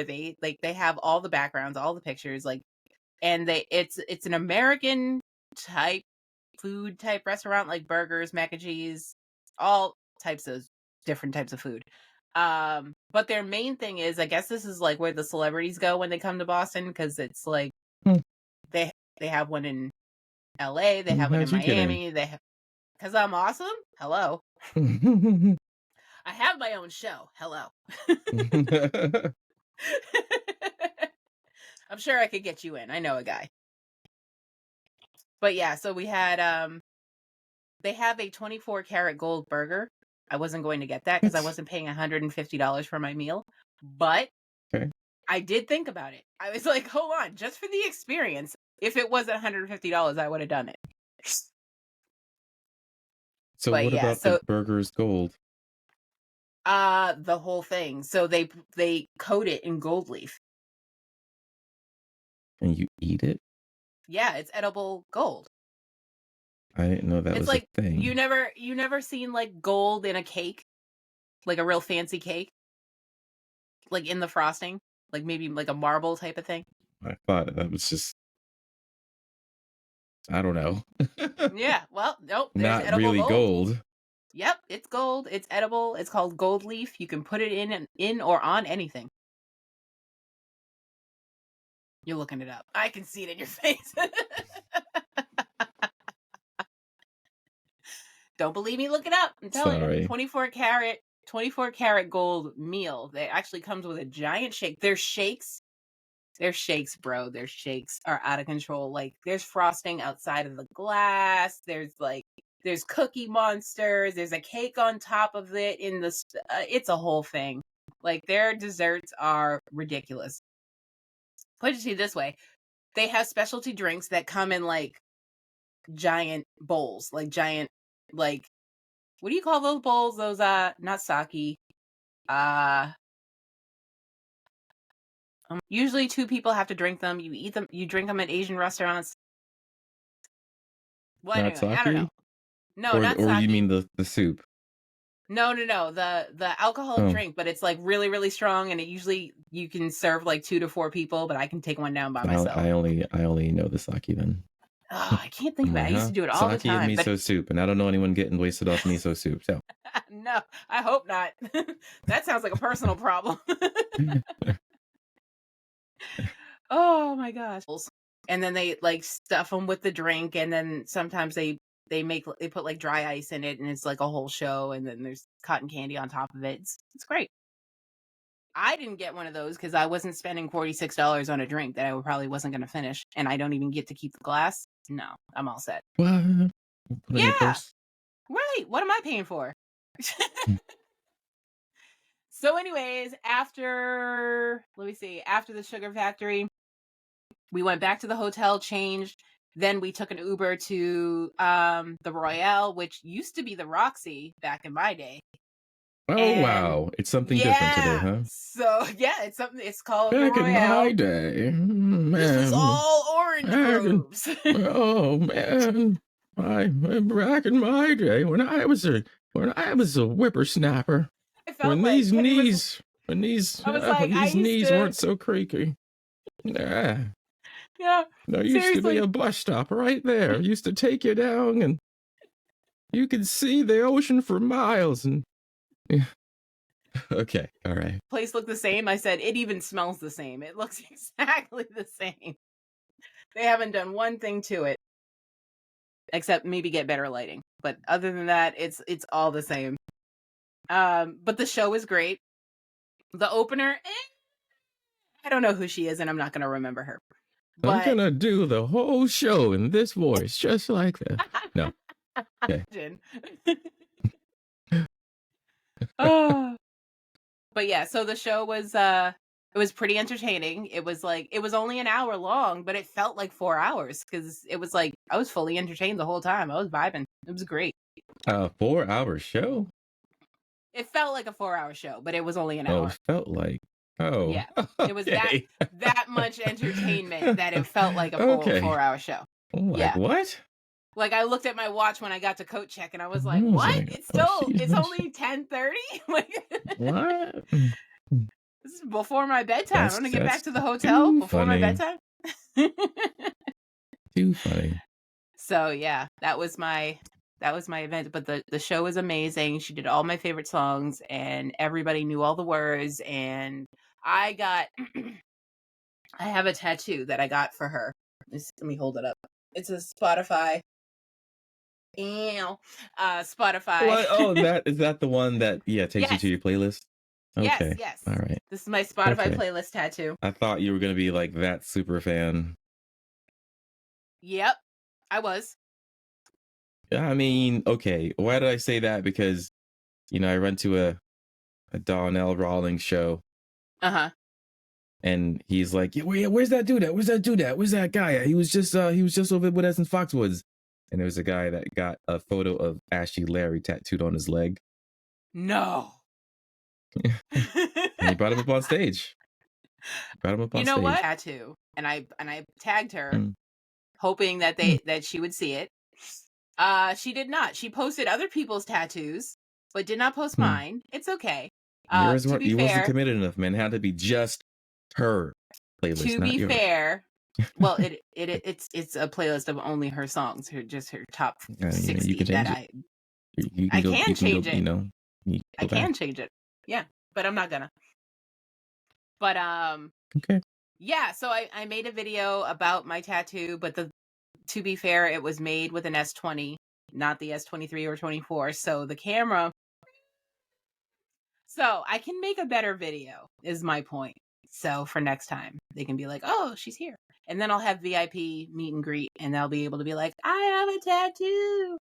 they have all the backgrounds, all the pictures, like, and it's an American type food type restaurant, like burgers, mac and cheese, all types of different types of food. But their main thing is, I guess this is like where the celebrities go when they come to Boston, because it's like Hmm. they have one in LA, they have one in How'd you get in? Miami, because I'm awesome. Hello. I have my own show. Hello. I'm sure I could get you in. I know a guy. But yeah, so we had they have a 24 karat gold burger. I wasn't going to get that because I wasn't paying $150 for my meal. But Okay. I did think about it. I was like, hold on, just for the experience. If it was $150, I would have done it. So But what yeah, about the burger's gold? the whole thing. So they coat it in gold leaf. And you eat it? Yeah, it's edible gold. I didn't know that It's was like a thing. you never seen like gold in a cake, like a real fancy cake, like in the frosting, like maybe like a marble type of thing. I thought that was just, I don't know. Yeah, well, nope. There's Not edible really gold. Yep, it's gold. It's edible. It's called gold leaf. You can put it in or on anything. You're looking it up. I can see it in your face. Don't believe me? Look it up. I'm telling you. 24 karat gold meal. That actually comes with a giant shake. Their shakes, bro. Their shakes are out of control. Like there's frosting outside of the glass. There's cookie monsters. There's a cake on top of it. It's a whole thing. Like their desserts are ridiculous. Put it to you this way: they have specialty drinks that come in like giant bowls, like giant, like, what do you call those bowls? Those not sake. Usually two people have to drink them. You eat them. You drink them at Asian restaurants. Well, Not anyway, I don't know. sake? No, not Or you sake. mean the soup? No. The alcoholic drink, but it's like really, really strong, and it usually you can serve like 2 to 4 people, but I can take one down by myself. I only know the sake then. Oh, I can't think of it. I used to do it all the Sake and time. miso soup, and I don't know anyone getting wasted off miso soup. So no, I hope not. That sounds like a personal problem. Oh my gosh. And then they like stuff them with the drink, and then sometimes they put like dry ice in it, and it's like a whole show, and then there's cotton candy on top of it. It's great. I didn't get one of those because I wasn't spending $46 on a drink that I probably wasn't going to finish, and I don't even get to keep the glass. No, I'm all set. what? Yeah, right. What am I paying for? So anyways, after the sugar factory, we went back to the hotel, changed. Then we took an Uber to the Royale, which used to be the Roxy back in my day. Oh, wow. It's something different today, huh? So, yeah, it's something. It's called Back the Royale. in my day, man. This was all orange groves. Oh, man. Back in my day, when I was a whippersnapper, when these knees weren't so creaky. Yeah. Yeah. There used to be a bus stop right there. I used to take you down, and you could see the ocean for miles. And yeah. Okay, all right. Place looked the same. I said it even smells the same. It looks exactly the same. They haven't done one thing to it, except maybe get better lighting. But other than that, it's all the same. But the show is great. The opener, I don't know who she is, and I'm not going to remember her. But I'm gonna do the whole show in this voice, just like that. No. Okay. Oh. But yeah, so the show was it was pretty entertaining. It was only an hour long, but it felt like 4 hours because it was like I was fully entertained the whole time. I was vibing. It was great. 4-hour show? It felt like a 4-hour show, but it was only an hour. Oh, it felt like yeah. It was that much entertainment that it felt like a full 4-hour show. Like what? Like I looked at my watch when I got to coat check, and I was like, "What? It's only 10:30." What? This is before my bedtime. I'm gonna get back to the hotel too before my funny. bedtime. Too funny. So yeah, that was my event. But the show was amazing. She did all my favorite songs, and everybody knew all the words. And I got, I have a tattoo that I got for her. Let me hold it up. It's a Spotify. Spotify. What? Oh, is that the one that takes you to your playlist? Okay. Yes. All right. This is my Spotify playlist tattoo. I thought you were gonna be like that super fan. Yep, I was. I mean, okay. Why did I say that? Because I went to a Donnell Rawlings show. And he's like, where's that dude at? Where's that dude at? Where's that guy at? He was just over with us in Foxwoods. And there was a guy that got a photo of Ashley Larry tattooed on his leg. No. And he brought him up on stage. You know what? Tattoo. And I tagged her, hoping that that she would see it. She did not. She posted other people's tattoos, but did not post mine. It's okay. Yours wasn't committed enough, man. It had to be just her playlist. To be fair, well, it's a playlist of only her songs, her top 60 that I can change it. I can change it. Yeah, but I'm not gonna. But okay. Yeah, so I made a video about my tattoo, but to be fair, it was made with an S20, not the S23 or 24. So the camera. So I can make a better video, is my point. So for next time, they can be like, oh, she's here. And then I'll have VIP meet and greet, and they'll be able to be like, I have a tattoo.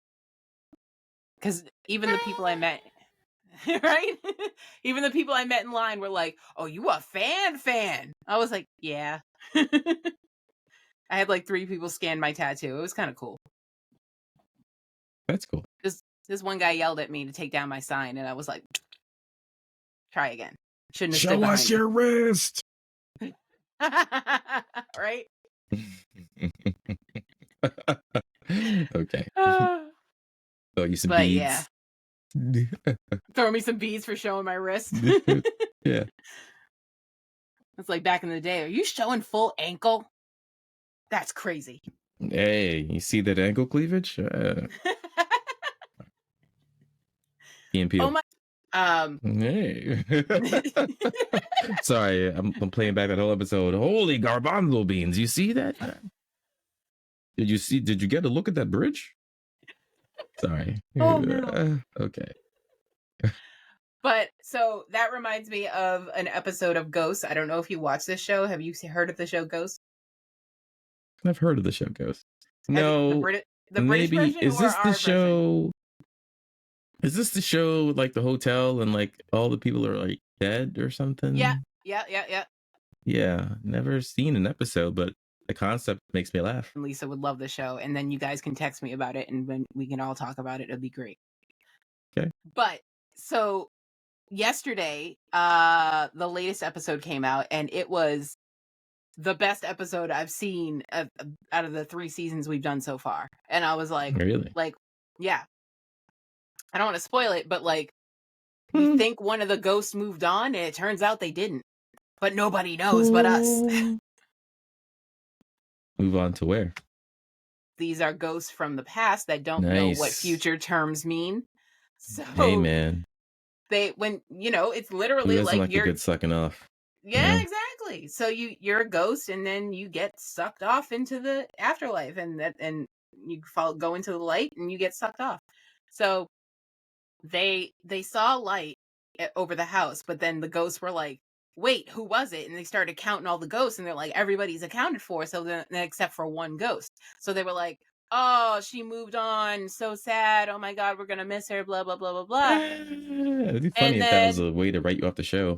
Because even the people I met, right? Even the people I met in line were like, oh, you a fan? I was like, yeah. I had like 3 people scan my tattoo. It was kind of cool. That's cool. This one guy yelled at me to take down my sign, and I was like, try again. Shouldn't have Show us your wrist. Right? Okay. Throw you some beads. Yeah. Throw me some beads for showing my wrist. Yeah. It's like back in the day. Are you showing full ankle? That's crazy. Hey, you see that ankle cleavage? Oh my. Hey. Sorry, I'm playing back that whole episode. Holy garbanzo beans! You see that? Did you get a look at that bridge? Sorry. Oh no. Okay. But so that reminds me of an episode of Ghost. I don't know if you watch this show. Have you heard of the show Ghost? I've heard of the show Ghost. No, the British version. Is this the show? Version? Is this the show like the hotel and like all the people are like dead or something? Yeah. Yeah, never seen an episode, but the concept makes me laugh. Lisa would love the show, and then you guys can text me about it, and when we can all talk about it, it'd be great. Okay. But so yesterday, the latest episode came out, and it was the best episode I've seen out of the 3 seasons we've done so far. And I was like, really? Like, yeah. I don't want to spoil it, but like, we think one of the ghosts moved on, and it turns out they didn't. But nobody knows but us. Move on to where? These are ghosts from the past that don't know what future terms mean. So, hey man, it's literally like you're good sucking off. Yeah, exactly. So you're a ghost, and then you get sucked off into the afterlife, and you go into the light, and you get sucked off. So they saw light over the house, but then the ghosts were like, wait, who was it? And they started counting all the ghosts, and they're like, everybody's accounted for, so then except for one ghost. So they were like, oh, she moved on, so sad, oh my god, we're gonna miss her, blah blah blah blah blah. It'd be funny if that was a way to write you off the show.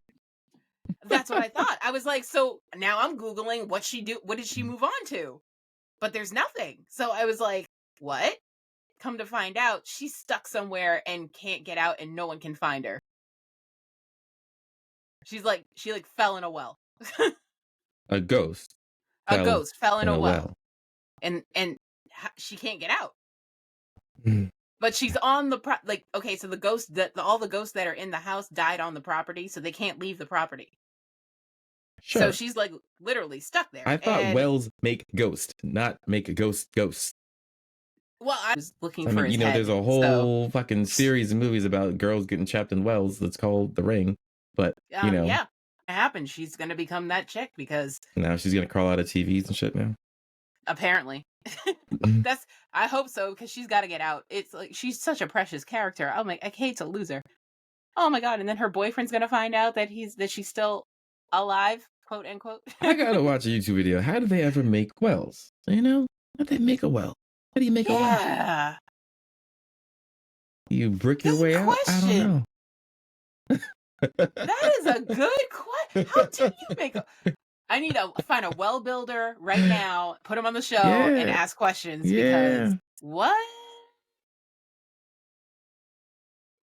That's what I thought. I was like, so now I'm Googling what did she move on to? But there's nothing. So I was like, what? Come to find out, she's stuck somewhere and can't get out, and no one can find her. She fell in a well. A ghost fell in a well. And she can't get out. But she's on the okay, so the ghost all the ghosts that are in the house died on the property, so they can't leave the property. Sure. So she's like literally stuck there. I thought whales make ghost, not make a ghost. Well, I was looking for his head. There's a whole fucking series of movies about girls getting trapped in wells that's called The Ring. But, yeah, it happened. She's going to become that chick because now she's going to crawl out of TVs and shit now. Apparently. I hope so, because she's got to get out. It's like, she's such a precious character. I'm like, I hate to lose her. Oh my God. And then her boyfriend's going to find out that she's still alive, quote unquote. I got to watch a YouTube video. How do they ever make wells? How do they make a well? How do you make a well? Yeah. You brick your way out? I don't know. That is a good question. How do you make I need to find a well builder right now, put him on the show, and ask questions because what?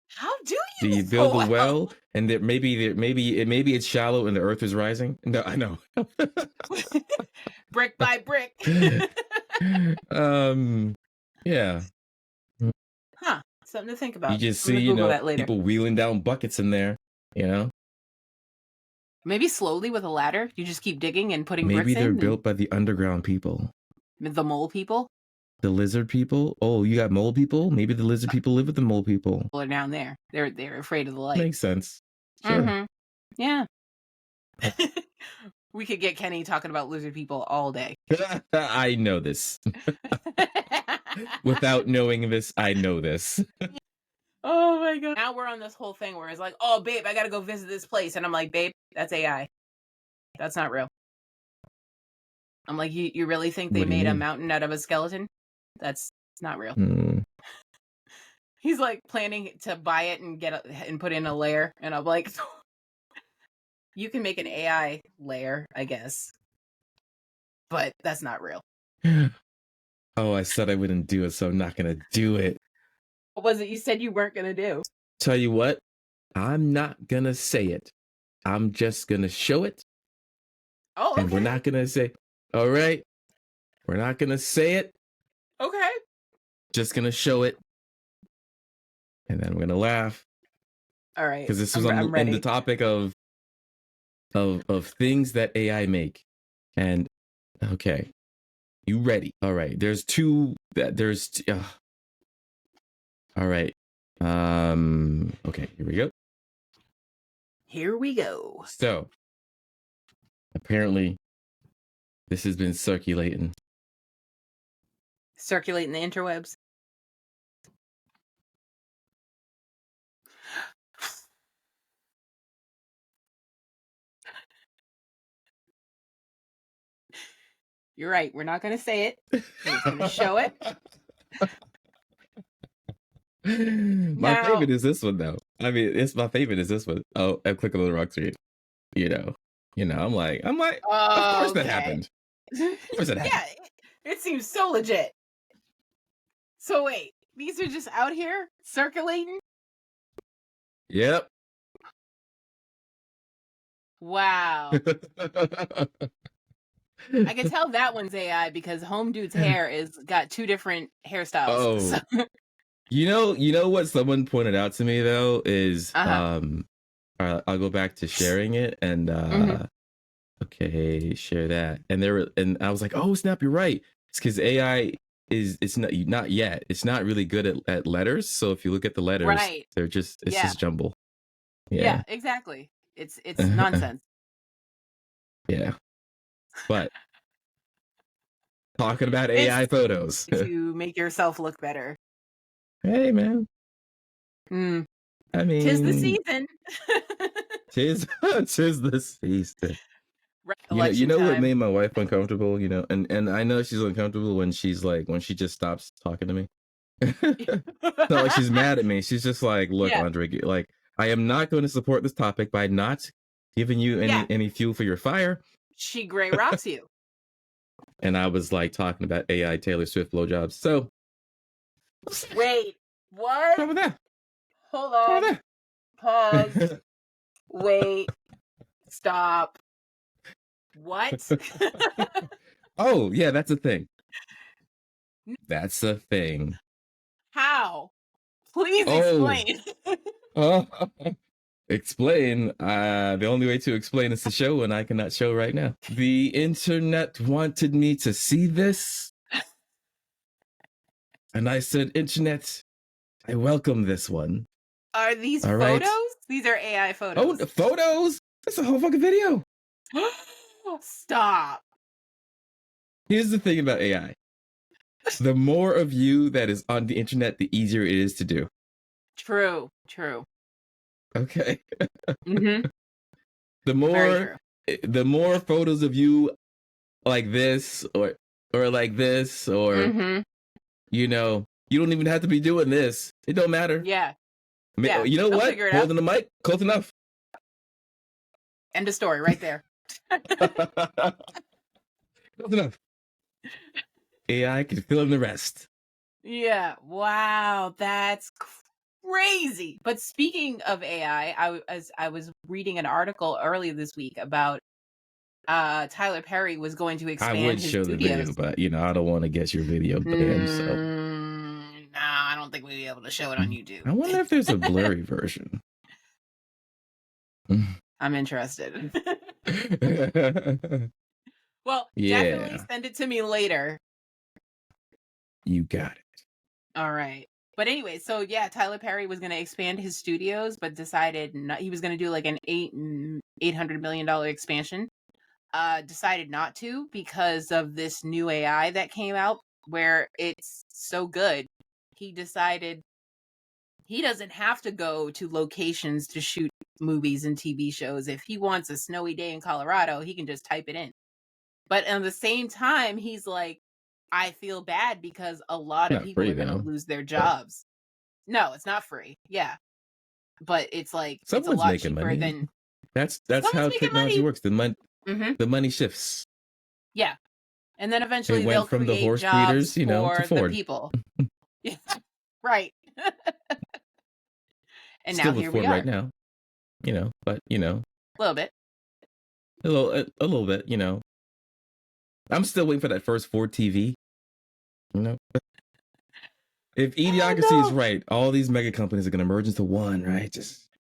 How do you build a well, and that maybe it's shallow and the earth is rising? No, I know. Brick by brick. Yeah. Huh. Something to think about. You just see, people wheeling down buckets in there, Maybe slowly with a ladder. You just keep digging and putting bricks in. Maybe they're built by the underground people. The mole people? The lizard people? Oh, you got mole people? Maybe the lizard people live with the mole people. People are down there. They're afraid of the light. Makes sense. Sure. Mm-hmm. Yeah. We could get Kenny talking about lizard people all day. I know this. Without knowing this, I know this. Oh my God. Now we're on this whole thing where it's like, oh, babe, I got to go visit this place. And I'm like, babe, that's AI. That's not real. I'm like, you really think they made a mountain out of a skeleton? That's not real. He's like planning to buy it and put in a layer. And I'm like, you can make an AI layer, I guess. But that's not real. Oh, I said I wouldn't do it, so I'm not going to do it. What was it you said you weren't going to do? Tell you what, I'm not going to say it. I'm just going to show it. Oh, okay. And we're not going to say, all right, we're not going to say it. Okay. Just going to show it. And then I'm going to laugh. All right. Because this was in the topic of things that AI make. And, okay. You ready? All right. All right. Okay, here we go. Here we go. So, apparently, this has been circulating. Circulating the interwebs. You're right. We're not going to say it. We're just going to show it. My favorite is this one, though. I mean, my favorite is this one. Oh, I'm clicking on the wrong screen. I'm like, of course that happened. Of course that happened. Yeah, it seems so legit. So wait, these are just out here circulating? Yep. Wow. I can tell that one's AI because Home Dude's hair is got two different hairstyles. Oh. So. You know what someone pointed out to me though is I'll go back to sharing it and okay, share that. And I was like, oh snap, you're right. It's because AI it's not yet. It's not really good at letters. So if you look at the letters, they're just just jumble. Yeah, exactly. It's nonsense. Yeah. But talking about AI photos to make yourself look better. Hey man. I mean, 'tis the season. tis the season. You know what made my wife uncomfortable, and I know she's uncomfortable when she just stops talking to me. It's not like she's mad at me. She's just like, look, Andre, like, I am not going to support this topic by not giving you any fuel for your fire. She gray rocks you. And I was like talking about AI Taylor Swift blowjobs. So wait, what? Over there. Hold on. There. Pause. Wait. Stop. What? Oh, yeah, that's a thing. That's a thing. How? Please explain. explain. The only way to explain is to show, and I cannot show right now. The internet wanted me to see this, and I said, "Internet, I welcome this one." Are these photos? Right? These are AI photos. Oh, the photos! That's a whole fucking video. Stop. Here's the thing about AI. The more of you that is on the internet, the easier it is to do. True. Okay. Mm-hmm. The more photos of you like this or like this or mm-hmm. You don't even have to be doing this. It don't matter. Yeah. You know what? Holding the mic, close enough. End of story right there. Close enough. AI can fill in the rest. Yeah. Wow. That's crazy. But speaking of AI, I was reading an article earlier this week about Tyler Perry was going to expand his studios. I would show the video, but I don't want to get your video banned. So no, I don't think we'd be able to show it on YouTube. I wonder if there's a blurry version. I'm interested. Well, definitely send it to me later. You got it. All right. But anyway, so yeah, Tyler Perry was going to expand his studios, but decided he was going to do like an $800 million expansion. Decided not to because of this new AI that came out where it's so good. He decided he doesn't have to go to locations to shoot movies and TV shows. If he wants a snowy day in Colorado, he can just type it in. But at the same time, he's like, I feel bad because a lot of people are going to lose their jobs. No, it's not free. Yeah. But it's like, someone's it's a lot making cheaper money. than... That's how technology works. The money shifts. Yeah. And then eventually it went from the horse breeders, to Ford. The people. Yeah. Right. And still now with here Ford we are. Right now. But a little bit. A little bit, I'm still waiting for that first Ford TV. If Idiocracy is right, all these mega companies are going to merge into one, right?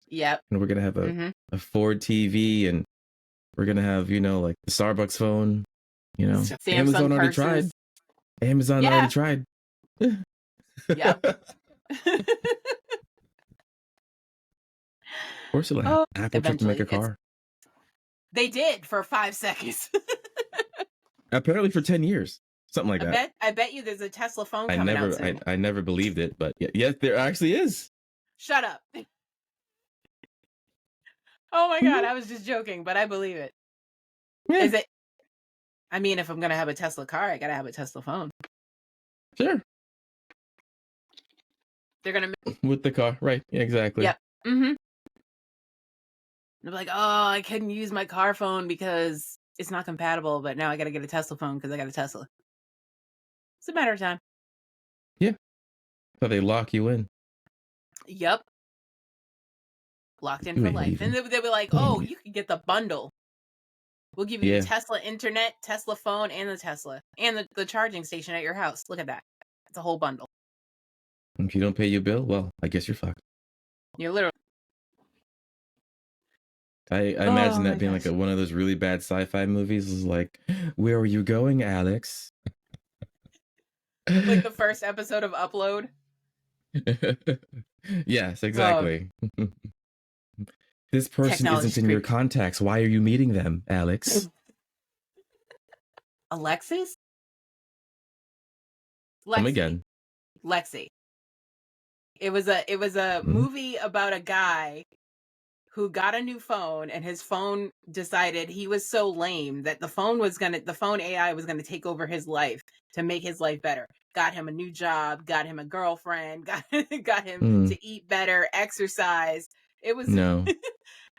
Yep. And we're going to have a Ford TV, and we're going to have, like the Starbucks phone, Samsung Amazon already purses. tried. Amazon already tried. Yep. Of course, Apple tried to make a car. They did for 5 seconds. Apparently for 10 years. Something like that. I bet you there's a Tesla phone coming out soon. I never believed it, but yes, there actually is. Shut up. Oh my God, I was just joking, but I believe it. Yeah. Is it? I mean, if I'm going to have a Tesla car, I got to have a Tesla phone. Sure. They're going to... With the car, right. Yeah, exactly. Yep. Mm-hmm. They're like, oh, I couldn't use my car phone because it's not compatible, but now I got to get a Tesla phone because I got a Tesla. It's a matter of time. Yeah. So they lock you in. Yep. Locked in for life. And they were like, oh, you can get the bundle. We'll give you the Tesla internet, Tesla phone, and the Tesla. And the charging station at your house. Look at that. It's a whole bundle. If you don't pay your bill, well, I guess you're fucked. You're literally... I imagine that being like one of those really bad sci-fi movies. Is like, where are you going, Alyx? Like the first episode of Upload. Yes, exactly. This person isn't in your contacts. Why are you meeting them, Alyx? Alexis? Come again. Lexi. It was a movie about a guy who got a new phone, and his phone decided he was so lame that the phone AI was gonna take over his life to make his life better. Got him a new job, got him a girlfriend, got him to eat better, exercise. It was no,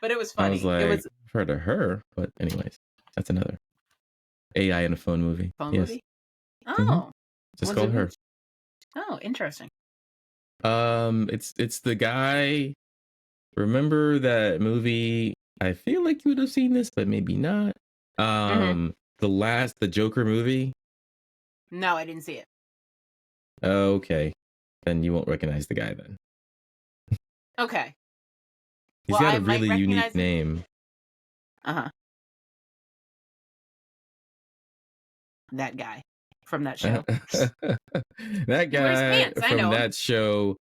but it was funny. I was like, I've heard of her, but anyways, that's another AI in a phone movie. Movie? Oh, just called her. Oh, interesting. It's the guy. Remember that movie? I feel like you would have seen this, but maybe not. The Joker movie. No, I didn't see it. Okay, then you won't recognize the guy then. Okay. He's got a really unique name. Uh-huh. That guy from that show. That guy from that show.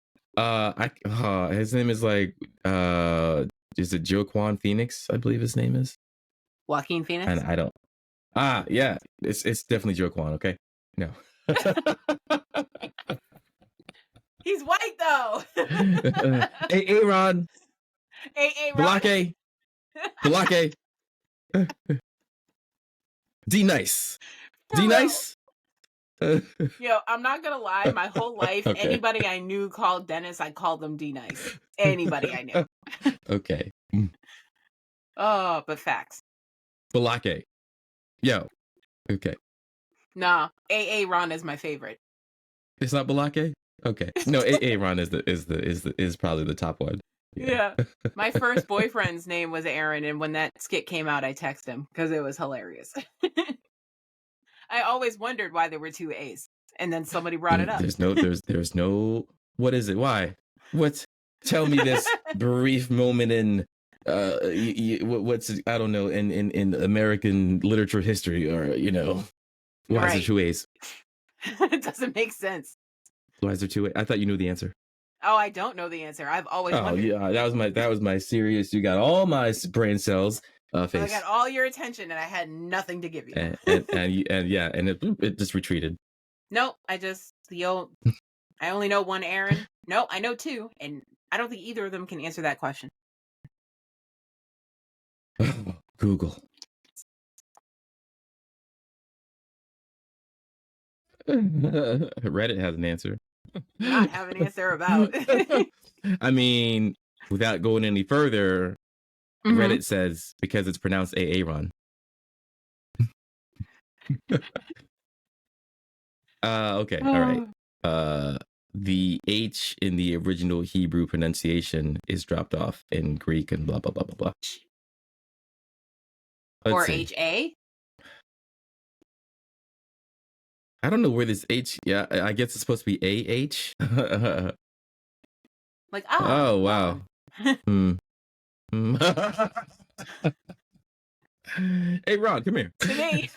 His name is like is it Joaquin Phoenix? I believe his name is. Joaquin Phoenix? And I don't. Yeah. It's definitely Joaquin, okay? No. He's white though. Aaron. Balake. Balake. D nice. D nice. Yo, I'm not gonna lie. My whole life, anybody I knew called Dennis, I called them D nice. Anybody I knew. Okay. Oh, but facts. Balake. Yo. Okay. Nah, Ron is my favorite. It's not Balake? Okay. No, Ron is probably the top one. Yeah. My first boyfriend's name was Aaron, and when that skit came out, I texted him because it was hilarious. I always wondered why there were two A's, and then somebody brought it up. There's no. What is it? Why? What? Tell me this brief moment in what's I don't know in American literature history, or why is there two A's? It doesn't make sense. Why is there two A's? I thought you knew the answer. Oh, I don't know the answer. I've always wondered. Yeah, that was my serious. You got all my brain cells. Face. I got all your attention, and I had nothing to give you. And it just retreated. No, I only know one Aaron. No, I know two, and I don't think either of them can answer that question. Google. Reddit has an answer. Not have an answer about. I mean, without going any further, Reddit says because it's pronounced Aaron. Okay, all right. The H in the original Hebrew pronunciation is dropped off in Greek and blah blah blah blah blah. Or HA? I don't know where this H. Yeah, I guess it's supposed to be AH. Like oh wow. Hey Ron, come here. To me.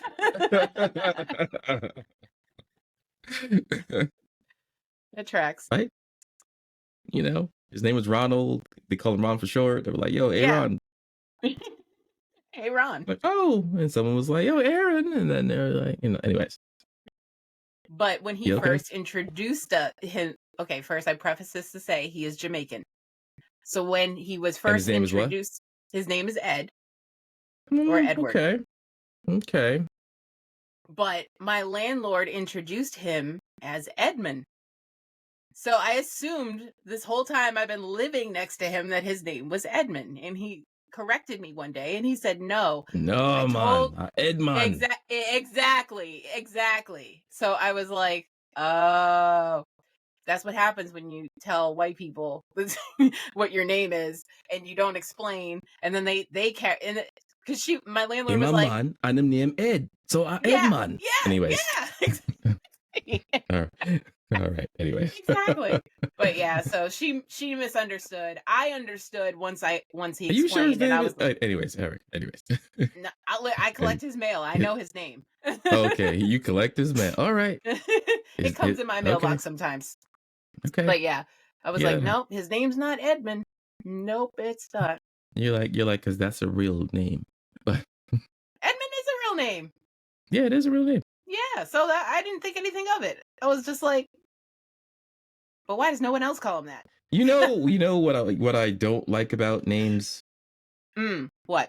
It tracks. Right? His name was Ronald. They call him Ron for short. They were like, yo, Aaron. Hey Ron. Like, oh, and someone was like, yo, Aaron. And then they're like, anyways. But when he first introduced him, okay, first I preface this to say he is Jamaican. So when he was first introduced, his name is Ed. Or Edward. Okay. But my landlord introduced him as Edmund. So I assumed this whole time I've been living next to him that his name was Edmund. And he corrected me one day and he said, no, man, Edmund. Exactly. So I was like, oh, that's what happens when you tell white people what your name is and you don't explain. And then they care. Because my landlord was like, I'm named Ed. So Edmund. Yeah. Anyways. Yeah. All right. Anyways. Exactly. But yeah, so she misunderstood. I understood once he explained. Are you sure his name is? Anyways, Eric. No, I collect his mail. I know his name. Okay, you collect his mail. All right. It comes in my mailbox sometimes. Okay. But yeah, I was like, nope, his name's not Edmund. Nope, it's not. You're like, because that's a real name. Edmund is a real name. Yeah, it is a real name. Yeah, so that I didn't think anything of it. I was just like, but why does no one else call him that? You know what I don't like about names? What?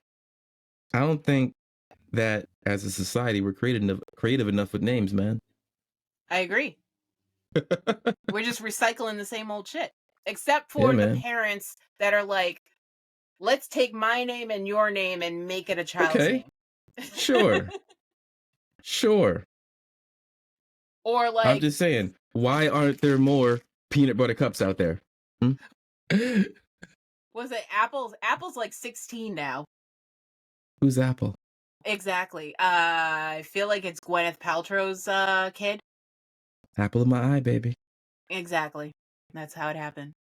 I don't think that as a society we're creative enough with names, man. I agree. We're just recycling the same old shit. Except for the parents that are like, let's take my name and your name and make it a child's name. Sure. Or like, I'm just saying, why aren't there more peanut butter cups out there? Was it Apple's? Apple's like 16 now. Who's Apple? Exactly. I feel like it's Gwyneth Paltrow's kid. Apple of my eye, baby. Exactly. That's how it happened.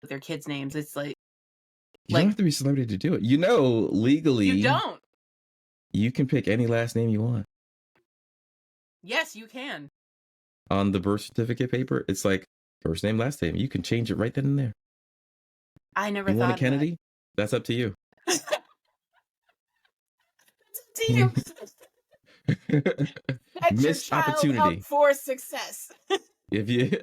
their kids' names. It's like you don't have to be a celebrity to do it. Legally, you don't. You can pick any last name you want. Yes, you can. On the birth certificate paper, it's like first name, last name. You can change it right then and there. I never you thought want a of Kennedy? That's up to you. That's up to you. Set your child opportunity up for success. If you,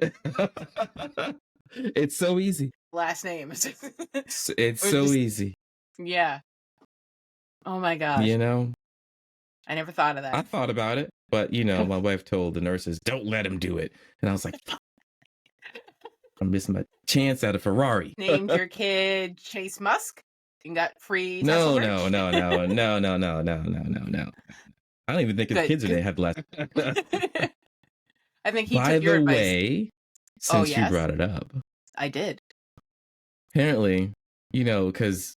it's so easy. Last name. It's so easy. Yeah. Oh my gosh. You know, I never thought of that. I thought about it, but my wife told the nurses, "Don't let him do it," and I was like, "Fuck." I'm missing my chance at a Ferrari. Named your kid Chase Musk and got free. No. I don't even think his kids are they have last. I think he By took your the advice. way, since you brought it up, I did. Apparently, because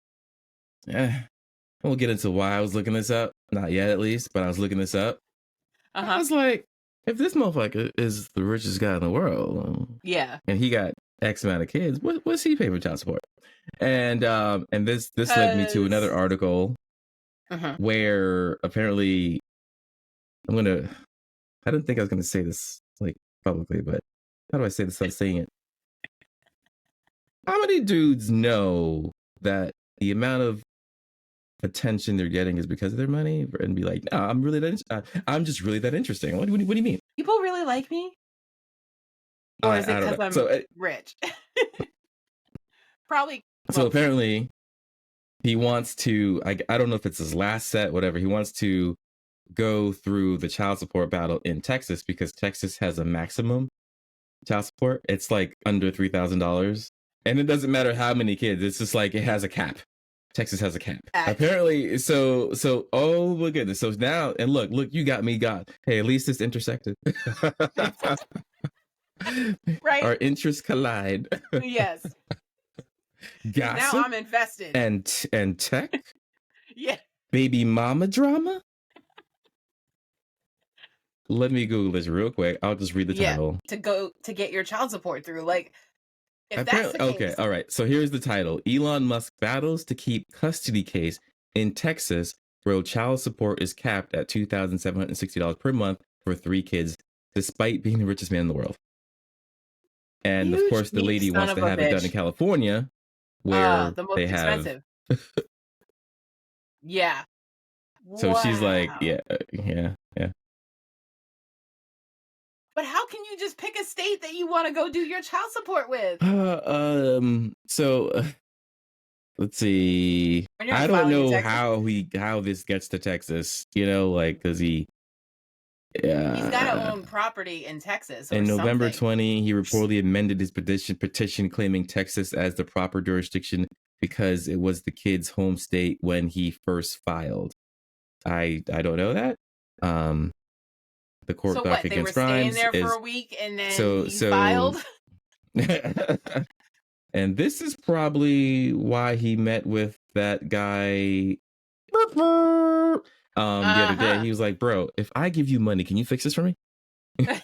we'll get into why I was looking this up. Not yet, at least, but I was looking this up. I was like, if this motherfucker is the richest guy in the world, and he got X amount of kids, what's he paying for child support? And this led me to another article where apparently I didn't think I was gonna say this like publicly, but how do I say this without saying it? How many dudes know that the amount of attention they're getting is because of their money, and be like, no, I'm just really that interesting. What do you mean? People really like me? Or is it because I'm rich? Probably. So apparently he wants to, I don't know if it's his last set, whatever. He wants to go through the child support battle in Texas because Texas has a maximum child support. It's like under $3,000. And it doesn't matter how many kids. It's just like it has a cap. Texas has a cap. Apparently, so oh my goodness. So now, and look, you got me, God. Hey, at least it's intersected. Right. Our interests collide. Yes. Gossip. Now I'm invested. And tech. Yeah. Baby mama drama. Let me Google this real quick. I'll just read the title. To get your child support through. Like, if that's the case. Okay, all right. So here's the title. Elon Musk battles to keep custody case in Texas where child support is capped at $2,760 per month for 3 kids, despite being the richest man in the world. And of course, the lady wants to have it done in California, where the most they expensive. Yeah. So she's like, yeah. But how can you just pick a state that you want to go do your child support with? So let's see. I don't know how this gets to Texas. Because he's got to own property in Texas. In November 20, he reportedly amended his petition claiming Texas as the proper jurisdiction because it was the kid's home state when he first filed. I don't know that. The court doc against Grimes they were staying there for a week and then he filed. And this is probably why he met with that guy the other day. He was like, bro, if I give you money, can you fix this for me? Yep.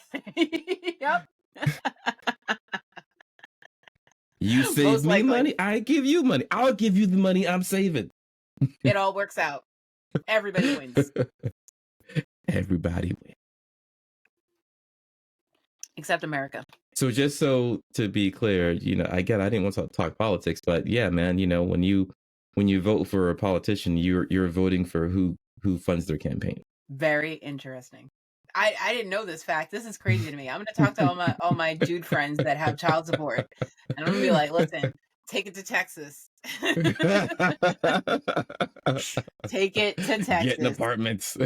You save me money, I give you money. I'll give you the money I'm saving. It all works out. Everybody wins. Everybody wins. Except America. So just so to be clear, I didn't want to talk politics, but yeah, man, when you vote for a politician, you're voting for who funds their campaign. Very interesting. I didn't know this fact. This is crazy to me. I'm going to talk to all my dude friends that have child support, and I'm going to be like, listen, take it to Texas. Take it to Texas. Getting apartments.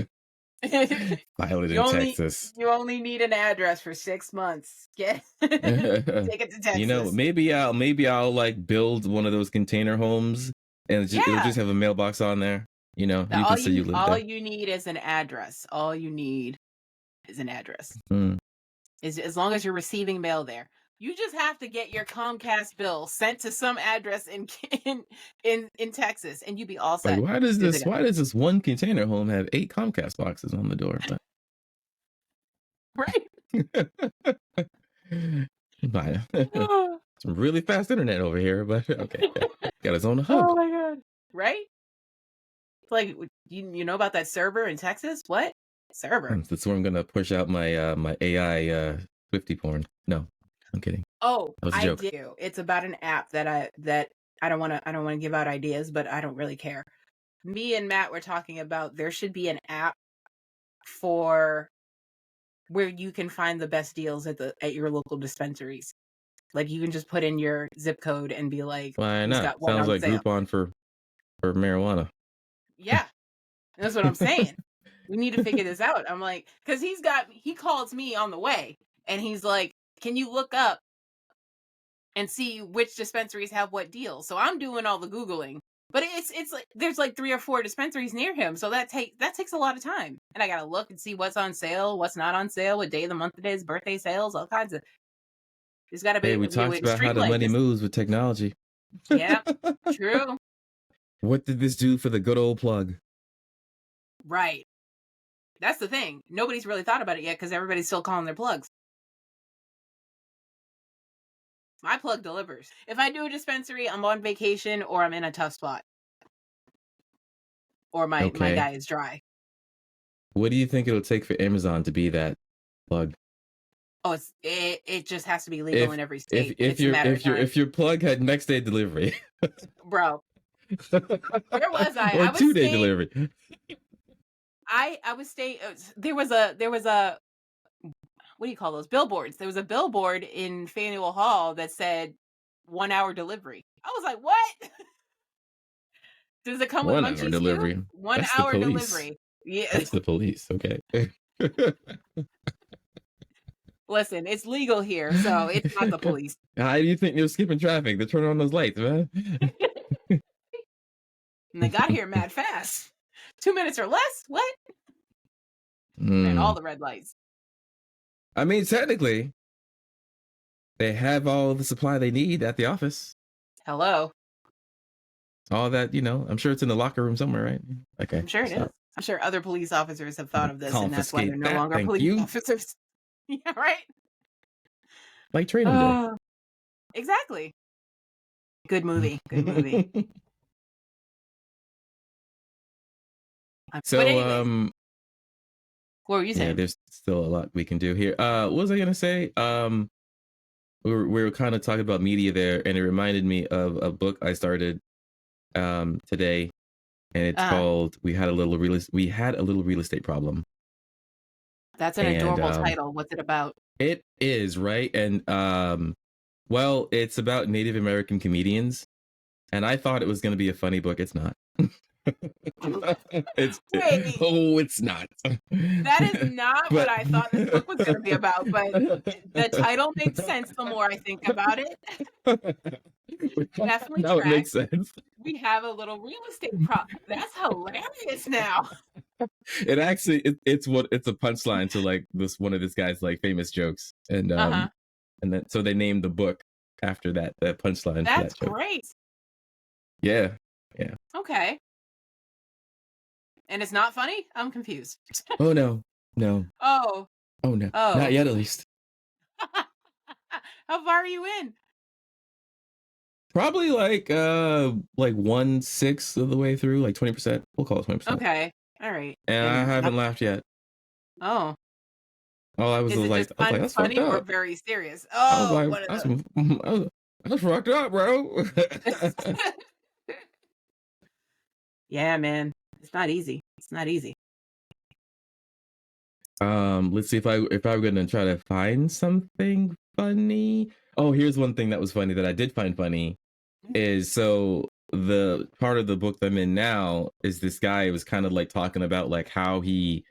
File it in Texas. You only need an address for 6 months. Take it to Texas. Maybe I'll like build one of those container homes, and it'll just have a mailbox on there. You can say you live there. All you need is an address. All you need is an address. As long as you're receiving mail there. You just have to get your Comcast bill sent to some address in Texas, and you'd be all set. Like, why does this one container home have 8 Comcast boxes on the door? Right. some really fast internet over here, but okay. Got his own hub. Oh my god. Right? Like, you know about that server in Texas? What? Server? That's where I'm gonna push out my my AI Swifty porn. No, I'm kidding. Oh, That was a I joke. do. It's about an app that I don't wanna give out ideas, but I don't really care. Me and Matt were talking about there should be an app for where you can find the best deals at your local dispensaries. Like, you can just put in your zip code and be like, Why "Who's not? got what Sounds on like sale?" Groupon for marijuana. Yeah, that's what I'm saying. We need to figure this out. I'm like, because he calls me on the way, and he's like, "Can you look up and see which dispensaries have what deals?" So I'm doing all the Googling, but it's like there's like 3 or 4 dispensaries near him, so that takes a lot of time, and I gotta look and see what's on sale, what's not on sale, what day of the month it is, birthday sales, all kinds of. There's got to Hey, we be a talked way to about how the streamline money this. moves with technology. Yeah, true. What did this do for the good old plug? Right. That's the thing. Nobody's really thought about it yet because everybody's still calling their plugs. My plug delivers. If I do a dispensary, I'm on vacation or I'm in a tough spot. Or my guy is dry. What do you think it'll take for Amazon to be that plug? Oh, it just has to be legal in every state. If your plug had next day delivery, bro. Where was I? Or I was 2-day delivery. I was staying. There was a what do you call those billboards? There was a billboard in Faneuil Hall that said 1 hour delivery. I was like, what? Does it come with 1 hour munchies delivery. too? 1 That's hour the police. delivery. Yeah. That's the police. Okay. Listen, it's legal here, so it's not the police. How do you think they're skipping traffic? They're turning on those lights, man. And they got here mad fast. 2 minutes or less? What? And all the red lights. I mean, technically, they have all the supply they need at the office. Hello. All that, I'm sure it's in the locker room somewhere, right? Okay. I'm sure it is. I'm sure other police officers have thought of this, and that's why they're no longer police officers. Yeah, right? Like Training Day. Exactly. Good movie. Good movie. So, anyway, what were you saying? Yeah, there's still a lot we can do here. What was I gonna say? We were kind of talking about media there, and it reminded me of a book I started today, and it's called "We Had a Little Real Estate Problem." That's an adorable title. What's it about? It is, right? And well, it's about Native American comedians, and I thought it was going to be a funny book. It's not. It's not. That is not what I thought this book was going to be about, but the title makes sense the more I think about it. Definitely no, it makes sense. We have a little real estate problem. That's hilarious now. It actually it's a punchline to like one of this guy's like famous jokes, and then so they named the book after that punchline. That's great. Yeah. Okay. And it's not funny? I'm confused. Oh no. Oh no. Not yet, at least. How far are you in? Probably like 1/6 of the way through, like 20%. We'll call it 20%. Okay. All right. And I haven't laughed yet. Oh. I was like, that's funny fucked up. Or very serious. Oh, I was like, that's fucked up, bro. Yeah, man. It's not easy. Let's see if I'm gonna try to find something funny. Oh, here's one thing that was funny that I did find funny is so the part of the book that I'm in now is this guy was kind of like talking about like how he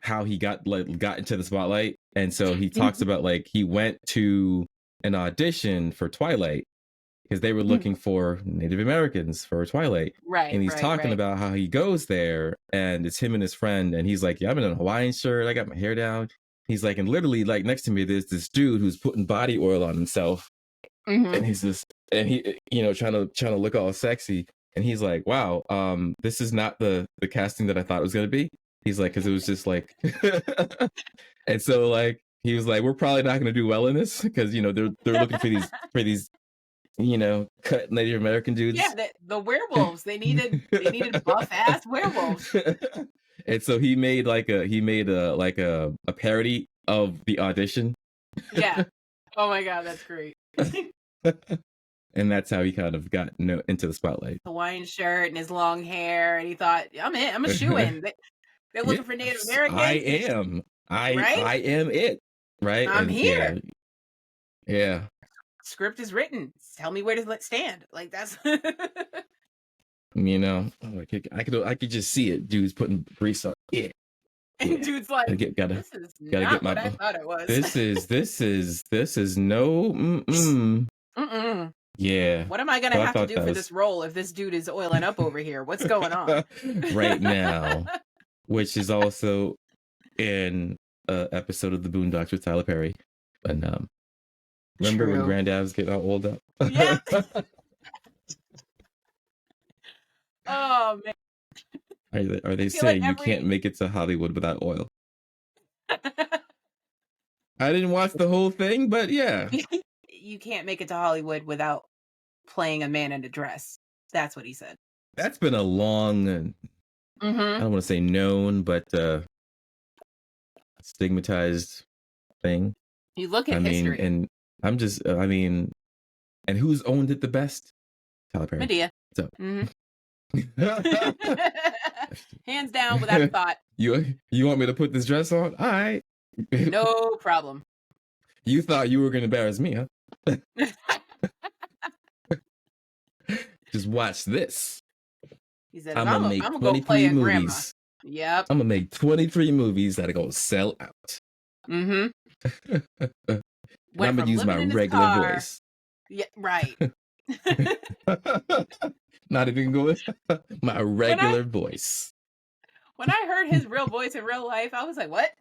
got into the spotlight, and so he talks about like he went to an audition for Twilight because they were looking for Native Americans for Twilight. Right. And he's talking about how he goes there and it's him and his friend. And he's like, yeah, I'm in a Hawaiian shirt. I got my hair down. He's like, and literally like next to me, there's this dude who's putting body oil on himself. And he's just, and he, trying to look all sexy. And he's like, wow, this is not the casting that I thought it was going to be. He's like, cause it was just like, and so like, he was like, we're probably not going to do well in this because they're looking for these cut Native American dudes. Yeah, the werewolves. They needed buff ass werewolves. And so he made a parody of the audition. Yeah. Oh my god, that's great. And that's how he kind of got into the spotlight. Hawaiian shirt and his long hair, and he thought, I'm a shoo-in. They're looking for Native Americans. I am it. Right? I'm here. Yeah. Script is written. Tell me where to stand. Like that's I could just see it. Dude's putting grease on. Yeah. And dude's like, this is not what I thought it was. This is no Yeah. What am I gonna have to do for this role if this dude is oiling up over here? What's going on? Right now. Which is also in an episode of The Boondocks with Tyler Perry. And remember when Granddad was getting all old up? Yeah. Oh man. Are they saying you can't make it to Hollywood without oil? I didn't watch the whole thing, but yeah. You can't make it to Hollywood without playing a man in a dress. That's what he said. That's been a long, I don't want to say known, but stigmatized thing. You look at history. And I'm just, and who's owned it the best? Tyler Perry. Medea. So. Hands down, without a thought. You want me to put this dress on? All right. No problem. You thought you were going to embarrass me, huh? Just watch this. He said, I'm gonna make 23 movies. Yep. I'm gonna make 23 movies that are gonna sell out. I'm gonna use my regular voice. Yeah, right. Not even going my regular voice. When I heard his real voice in real life, I was like, what?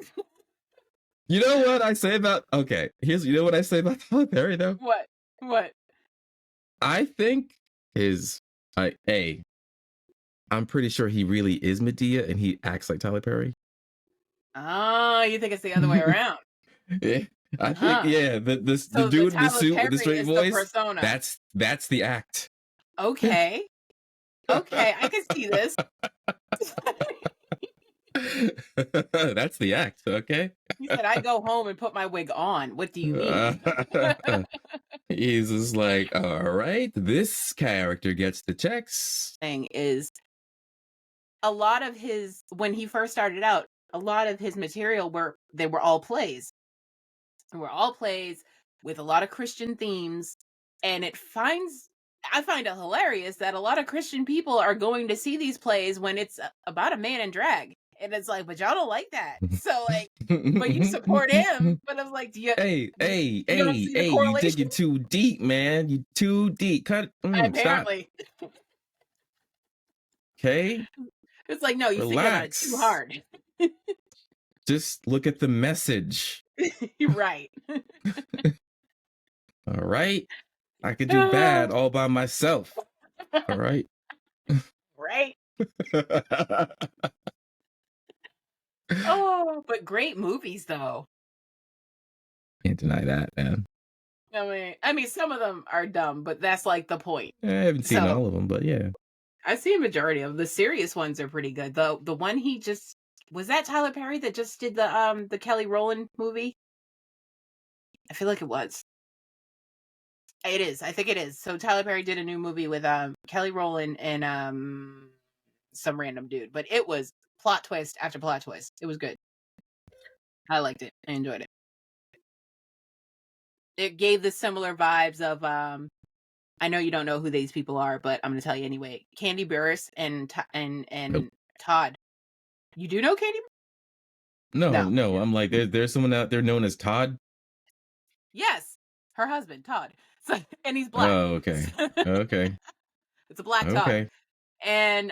You know what I say about you know what I say about Tyler Perry though? What? I think I'm pretty sure he really is Medea and he acts like Tyler Perry. Oh, you think it's the other way around? Yeah. I think the dude in the suit with the straight voice. That's the act. Okay. Okay, I can see this. That's the act, okay? He said, I go home and put my wig on. What do you mean? He's just like, all right, this character gets the checks. Thing is, a lot of when he first started out, a lot of his material were all plays. They were all plays with a lot of Christian themes, and I find it hilarious that a lot of Christian people are going to see these plays when it's about a man in drag. And it's like, but y'all don't like that. So like, but you support him. But I was like, you digging too deep, man. You too deep. Cut. Apparently. Stop. Okay. It's like, no, you think about it too hard. Just look at the message. You're right. All right. I could do bad all by myself. All right. Right. Oh, but great movies though. Can't deny that, man. I mean, some of them are dumb, but that's like the point. I haven't seen all of them, but yeah. I've seen a majority of them. The serious ones are pretty good. The one was that Tyler Perry that just did the Kelly Rowland movie? I feel like it was. It is. I think it is. So Tyler Perry did a new movie with Kelly Rowland and some random dude, but it was plot twist after plot twist. It was good. I liked it. I enjoyed it. It gave the similar vibes of I know you don't know who these people are, but I'm going to tell you anyway. Candy Burris and nope. Todd. You do know Candy? No. I'm like, there's someone out there known as Todd. Yes, her husband Todd. So, and he's black. Oh, okay. Okay. It's a black Todd. Okay. And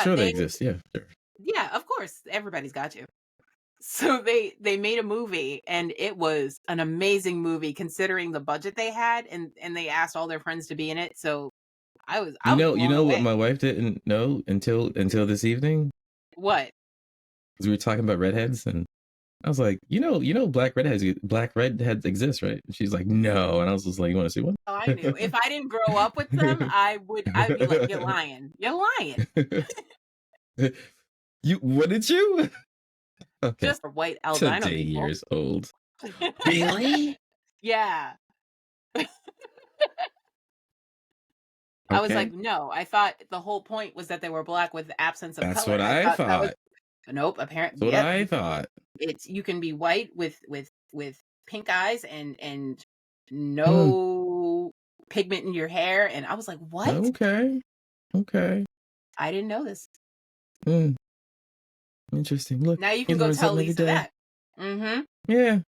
sure they exist. Yeah, sure. Yeah, of course. Everybody's got to. So they made a movie, and it was an amazing movie considering the budget they had, and they asked all their friends to be in it. So I was what my wife didn't know until this evening. What? Because we were talking about redheads, and I was like, black redheads exist, right? And she's like, no. And I was just like, you want to see one? Oh, I knew. If I didn't grow up with them, I'd be like, you're lying. You're lying. What did you? Okay. Just for white albino Today people. years old. Really? Yeah. I was like, no, I thought the whole point was that they were black with the absence of color. That's what I thought. Nope, apparently. That's what I thought. You can be white with pink eyes and no pigment in your hair. And I was like, what? Okay. I didn't know this. Interesting. Look, now you can go tell Lisa that. Mm-hmm. Yeah.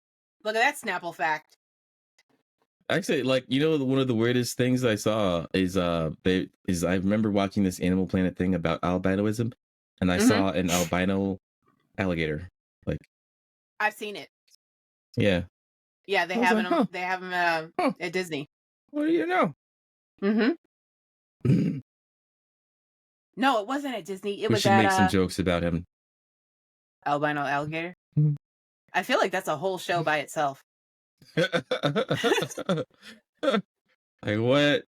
Look at that Snapple fact. Actually, like, one of the weirdest things I saw is I remember watching this Animal Planet thing about albinoism, and I saw an albino alligator. Like, I've seen it. Yeah. Yeah, they have them. They have them at Disney. What do you know? Mm-hmm. No, it wasn't at Disney. We should make some jokes about him. Albino alligator. Mm-hmm. I feel like that's a whole show by itself. Like, what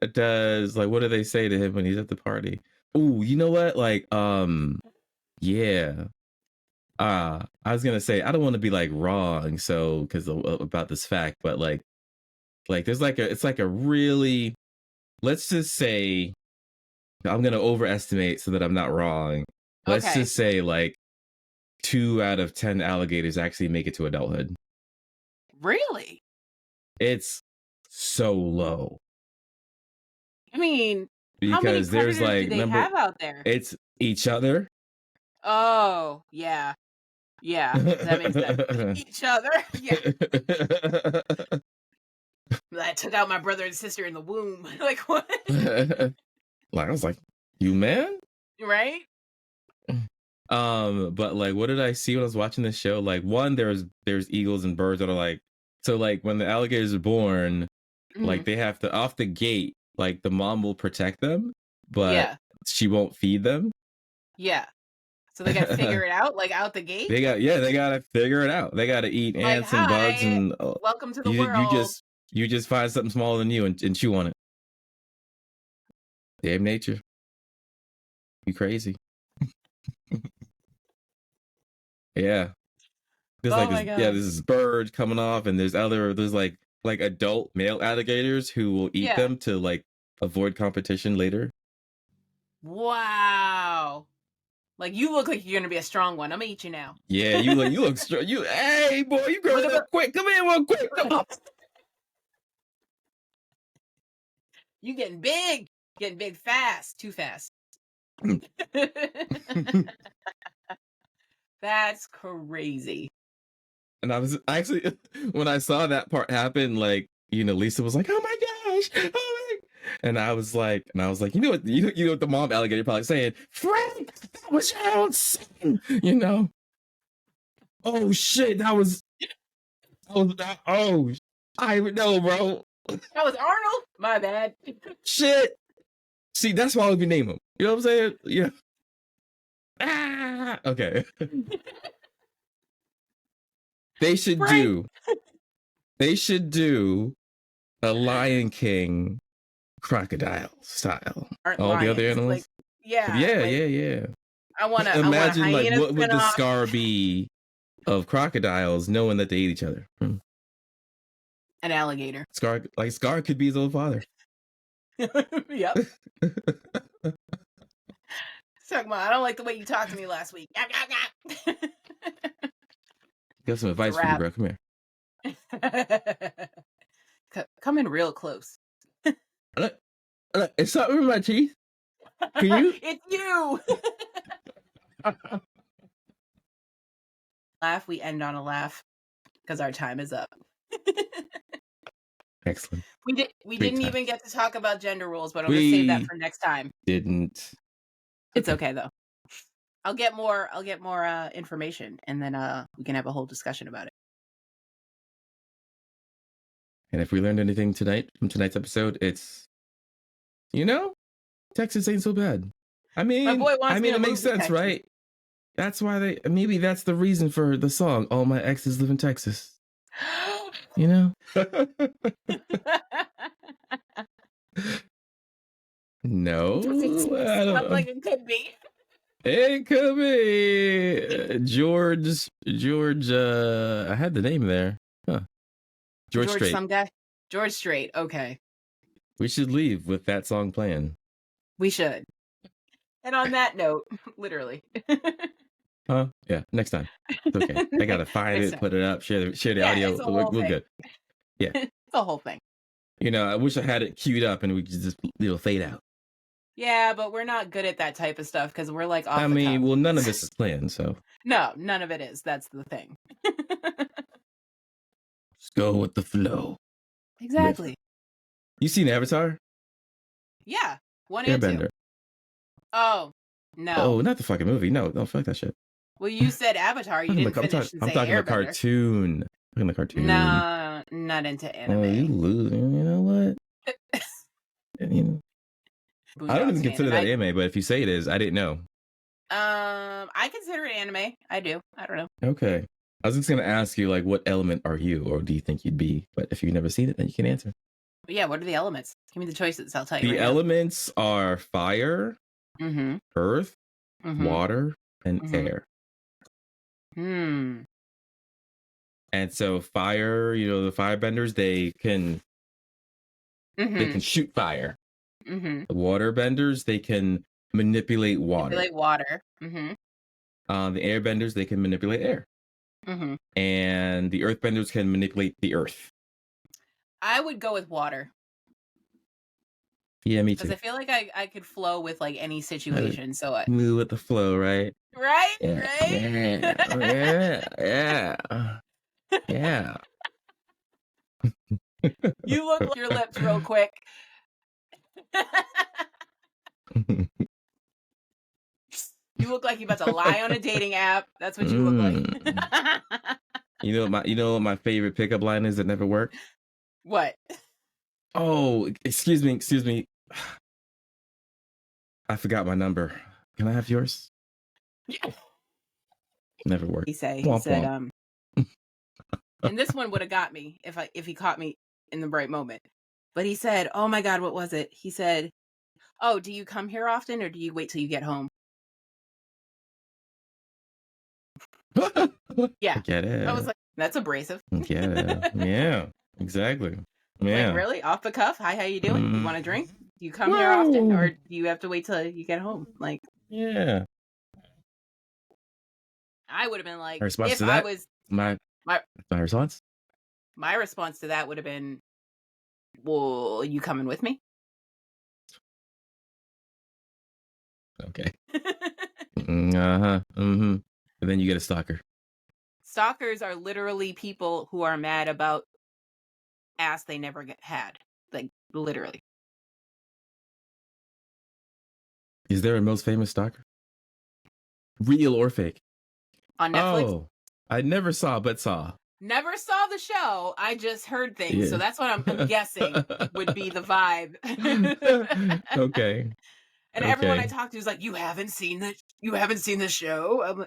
do they say to him when he's at the party? Oh, you know what? Like, yeah. I was gonna say, I don't want to be like wrong, so because about this fact, but like there's it's like a really, let's just say, I'm gonna overestimate so that I'm not wrong. Let's just say like 2 out of 10 alligators actually make it to adulthood. Really? It's so low. I mean, because how many there's like, do they have out there? It's each other. Oh, yeah. Yeah, that makes sense. Each other. Yeah. I took out my brother and sister in the womb. Like, what? Like, I was like, you man? Right? But like, what did I see when I was watching this show? Like, one, there's eagles and birds that are like, so like when the alligators are born, like they have to, off the gate, like the mom will protect them, but she won't feed them. Yeah. So they got to figure it out, like out the gate. They got to figure it out. They got to eat ants and bugs and welcome to the world. You just find something smaller than you and chew on it. Damn nature. You crazy. Yeah. There's there's this bird coming off, and there's like adult male alligators who will eat them to like avoid competition later. Wow. Like, you look like you're gonna be a strong one. I'm gonna eat you now. Yeah, you look strong. Hey boy, you growing up quick. Come in real quick. Come on. You getting big fast, too fast. That's crazy. And I was actually, when I saw that part happen, like, Lisa was like, "Oh my gosh, oh my!" And I was like, you know what the mom alligator probably saying, "Frank, that was your own son," Oh shit, oh, I know, bro. That was Arnold. My bad. Shit. See, that's why I would name him. You know what I'm saying? Yeah. Okay. They should do a Lion King crocodile style. All the other animals. Like, yeah. I want to imagine like what would the scar be of crocodiles knowing that they eat each other? An alligator. Scar could be his own father. Yep. Talking about, I don't like the way you talked to me last week. Got some advice for you, bro. Come here. Come in real close. Look, it's something in my teeth. Can you? It's you. Laugh. We end on a laugh because our time is up. Excellent. We didn't even get to talk about gender roles, but I'm gonna save that for next time. Didn't. It's okay though. I'll get more information, and then we can have a whole discussion about it. And if we learned anything tonight from tonight's episode, it's, Texas ain't so bad. I mean, it makes sense, right? That's why maybe that's the reason for the song. All my exes live in Texas. You know? No. Sounds like it could be. It could be. George, I had the name there. Huh. George Strait. Some guy. George Strait. Okay. We should leave with that song playing. We should. And on that note, literally. Huh? Yeah, next time. It's okay. I gotta find it, put it up, share the audio. We're good. Yeah. It's the whole thing. You know, I wish I had it queued up and we could just fade out. Yeah, but we're not good at that type of stuff because we're like off I mean, well, none of this is planned, so. No, none of it is. That's the thing. Just go with the flow. Exactly. You seen Avatar? Yeah. 1 and 2. Oh, no. Oh, not the fucking movie. No, fuck that shit. Well, you said Avatar. You didn't finish and say I'm talking about cartoon. I'm talking about cartoon. No, not into anime. Oh, you losing. You know what? I don't even consider that anime, but if you say it is, I didn't know. I consider it anime. I do. I don't know. Okay. I was just going to ask you, like, what element are you, or do you think you'd be? But if you've never seen it, then you can answer. But yeah, what are the elements? Give me the choices. I'll tell you. The elements are fire, earth, water, and air. And so fire, the firebenders, they can shoot fire. The waterbenders, they can manipulate water. The airbenders, they can manipulate air. And the earthbenders can manipulate the earth. I would go with water. Yeah, me too. Because I feel like I could flow with like any situation. So I move with the flow, right? Right? Yeah, Right? Yeah. You look like your lips real quick. You look like you're about to lie on a dating app. That's what you look like. You know what my favorite pickup line is that never worked? What? Oh, excuse me. I forgot my number. Can I have yours? Yeah. Never worked. He said, and this one would have got me if he caught me in the right moment. But he said, "Oh my God, what was it?" He said, "Oh, do you come here often, or do you wait till you get home?" Yeah, I get it. I was like, "That's abrasive." Yeah, exactly. Yeah, like really off the cuff. Hi, how you doing? You want a drink? Do you come here often, or do you have to wait till you get home? Like, yeah. I would have been like, response to that was my response. My response to that would have been, "Well, you coming with me?" Okay. And then you get a stalker. Stalkers are literally people who are mad about ass they never had. Like, literally. Is there a most famous stalker? Real or fake? On Netflix? Oh, I never saw, but saw. Never saw the show. I just heard things. Yeah. So that's what I'm guessing would be the vibe. Okay. And everyone I talked to is like, you haven't seen the show?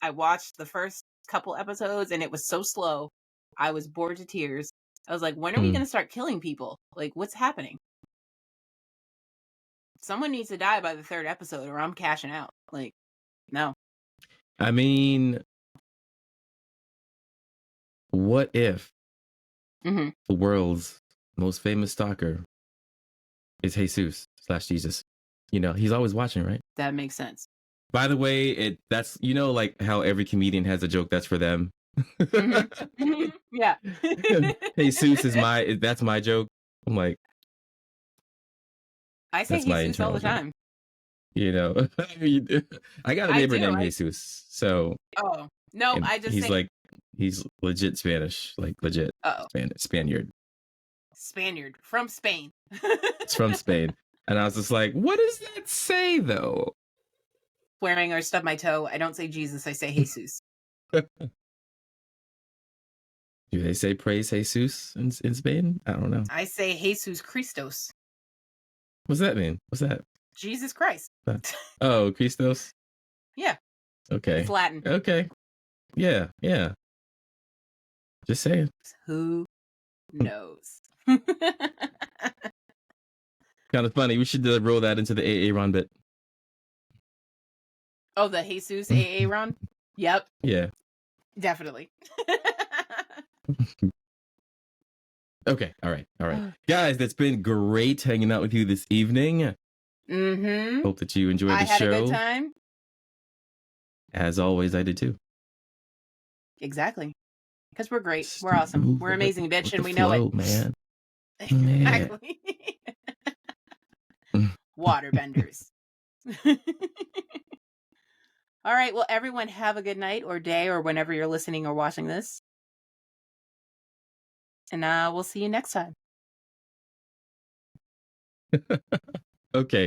I watched the first couple episodes and it was so slow. I was bored to tears. I was like, when are we going to start killing people? Like, what's happening? Someone needs to die by the 3rd episode or I'm cashing out. Like, no. I mean, what if the world's most famous stalker is Jesus / Jesus? He's always watching, right? That makes sense. By the way, that's like how every comedian has a joke that's for them. Yeah. Jesus is that's my joke. I'm like, I say Jesus all the time. I got a neighbor named Jesus. So no, I just he's legit Spanish, like legit Spaniard from Spain. It's from Spain. And I was just like, what does that say though? Swearing or stub my toe. I don't say Jesus, I say Jesus. Do they say praise Jesus in Spain? I don't know. I say Jesus Christos. What's that mean? What's that? Jesus Christ. Oh, Christos? Yeah. Okay. It's Latin. Okay. Yeah. Yeah. Just saying. Who knows? Kind of funny. We should roll that into the Aaron bit. Oh, the Jesus Aaron? Yep. Yeah. Definitely. Okay. All right. All right. Guys, that's been great hanging out with you this evening. Mm-hmm. Hope that you enjoyed the show. I had a good time. As always, I did too. Exactly. Because we're great. We're awesome. We're amazing, bitch, and we know it. Man. Exactly. Waterbenders. All right. Well, everyone have a good night or day or whenever you're listening or watching this. And we'll see you next time. Okay.